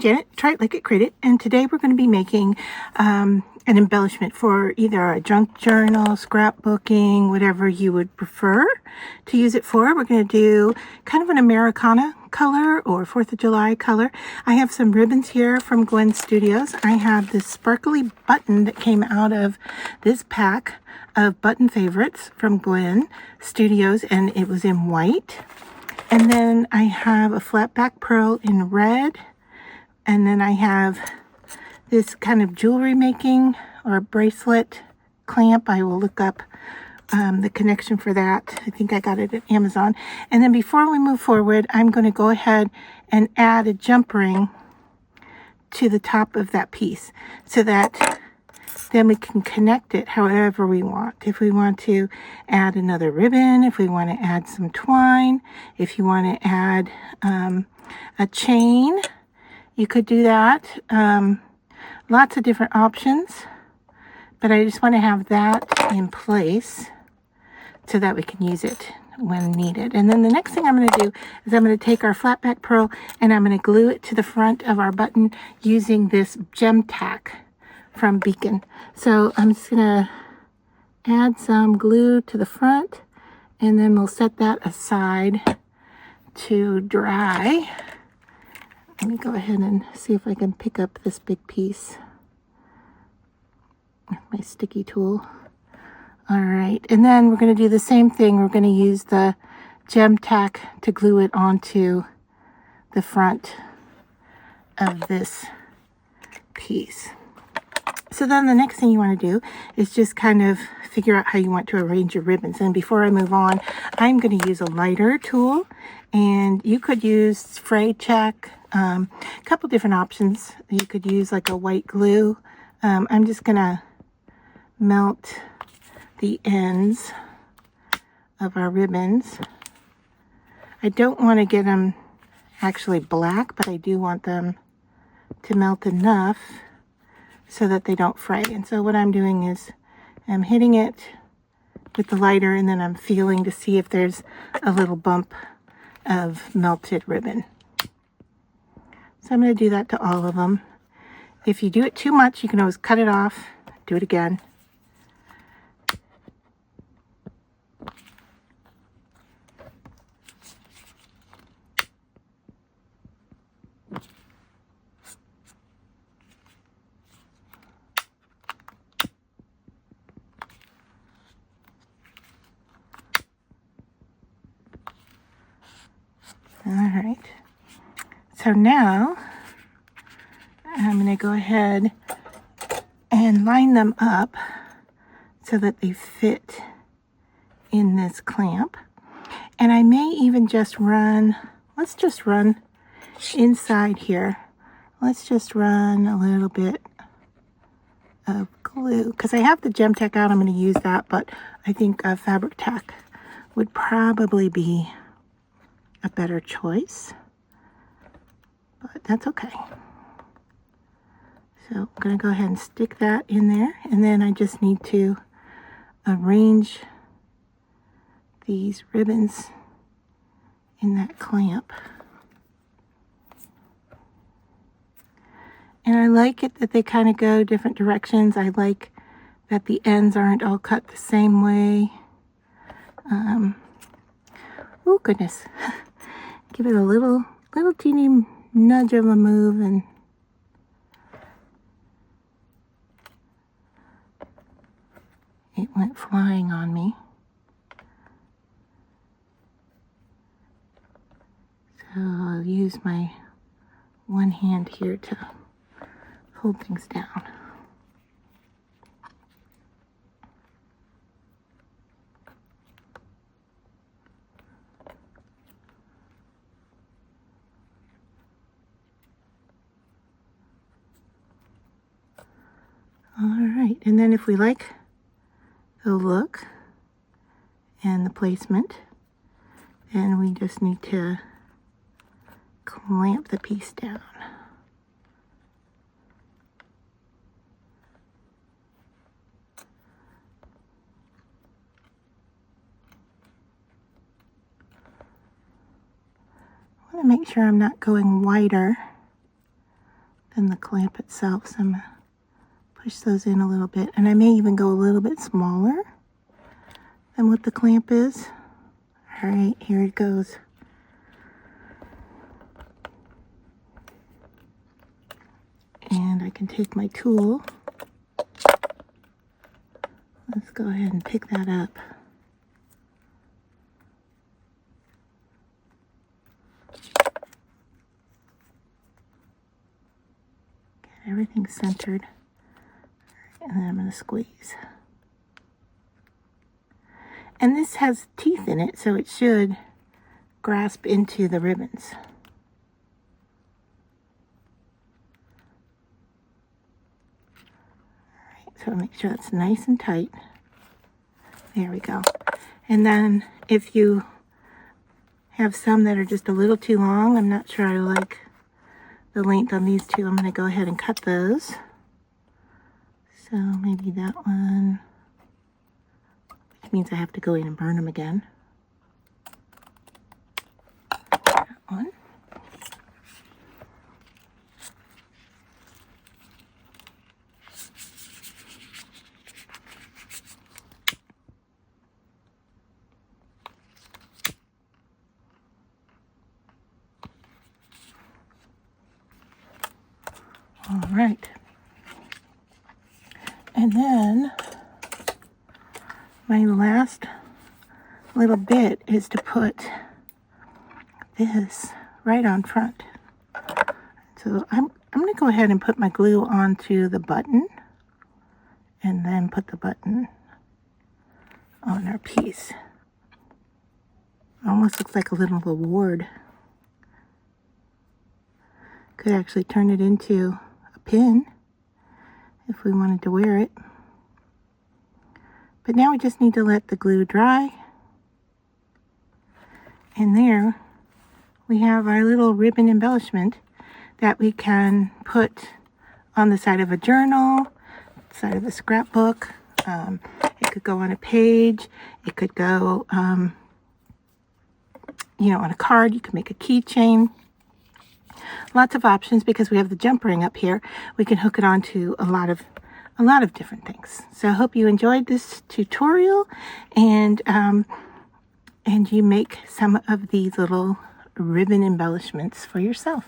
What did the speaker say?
get it, try it, like it, create it. And today we're going to be making an embellishment for either a junk journal, scrapbooking, whatever you would prefer to use it for. We're going to do kind of an Americana color or 4th of July color. I have some ribbons here from Gwen Studios. I have this sparkly button that came out of this pack of button favorites from Gwen Studios, and it was in white. And then I have a flat back pearl in red. And then I have this kind of jewelry making or a bracelet clamp. I will look up the connection for that. I think I got it at Amazon. And then before we move forward, I'm going to go ahead and add a jump ring to the top of that piece so that then we can connect it however we want. If we want to add another ribbon, if we want to add some twine, if you want to add a chain, you could do that. Lots of different options, but I just want to have that in place so that we can use it when needed. And then the next thing I'm going to do is I'm going to take our flat back pearl and I'm going to glue it to the front of our button using this gem tack from Beacon. So I'm just going to add some glue to the front and then we'll set that aside to dry. Let me go ahead and see if I can pick up this big piece with my sticky tool. All right, and then we're going to do the same thing. We're going to use the gem tack to glue it onto the front of this piece. So then the next thing you want to do is just kind of figure out how you want to arrange your ribbons. And before I move on, I'm going to use a lighter tool, and you could use fray check, a couple different options. You could use like a white glue. I'm just going to melt the ends of our ribbons. I don't want to get them actually black, but I do want them to melt enough so that they don't fray. And so what I'm doing is I'm hitting it with the lighter and then I'm feeling to see if there's a little bump of melted ribbon. So I'm going to do that to all of them. If you do it too much, you can always cut it off, do it again. All right, so now I'm going to go ahead and line them up so that they fit in this clamp. And I may even just run, let's just run inside here. Let's just run a little bit of glue because I have the gem tack out. I'm going to use that, but I think fabric tack would probably be a better choice, but that's okay. So I'm going to go ahead and stick that in there, and then I just need to arrange these ribbons in that clamp. And I like it that they kind of go different directions. I like that the ends aren't all cut the same way. Oh goodness. Give it a little teeny nudge of a move and it went flying on me. So I'll use my one hand here to hold things down. All right, and then if we like the look and the placement, then we just need to clamp the piece down. I want to make sure I'm not going wider than the clamp itself. So I'm going to push those in a little bit. And I may even go a little bit smaller than what the clamp is. All right, here it goes. And I can take my tool. Let's go ahead and pick that up. Get everything centered. And then I'm going to squeeze. And this has teeth in it, so it should grasp into the ribbons. So make sure that's nice and tight. There we go. And then if you have some that are just a little too long, I'm not sure I like the length on these two, I'm going to go ahead and cut those. So maybe that one, which means I have to go in and burn them again. That one. All right. And then my last little bit is to put this right on front. So I'm going to go ahead and put my glue onto the button and then put the button on our piece. Almost looks like a little award. Could actually turn it into a pin if we wanted to wear it. But now we just need to let the glue dry. And there we have our little ribbon embellishment that we can put on the side of a journal, side of a scrapbook. It could go on a page. It could go, on a card. You can make a keychain. Lots of options because we have the jump ring up here. We can hook it onto a lot of different things. So I hope you enjoyed this tutorial and you make some of these little ribbon embellishments for yourself.